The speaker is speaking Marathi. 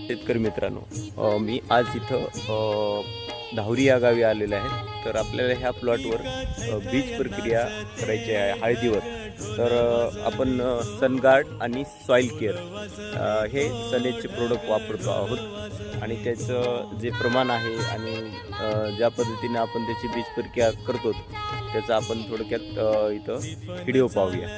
शेतकरी मित्रांनो, मी आज इथं धावरी या गावी आलेलो आहे। तर आपल्याला ह्या प्लॉटवर बीज प्रक्रिया करायची आहे हळदीवर। तर आपण सनगार्ड आणि सॉइल केअर हे सनेजचे प्रोडक्ट वापरतो आहोत आणि त्याचं जे प्रमाण आहे आणि ज्या पद्धतीने आपण त्याची बीज प्रक्रिया करतो त्याचा आपण थोडक्यात इथं व्हिडिओ पाहूया।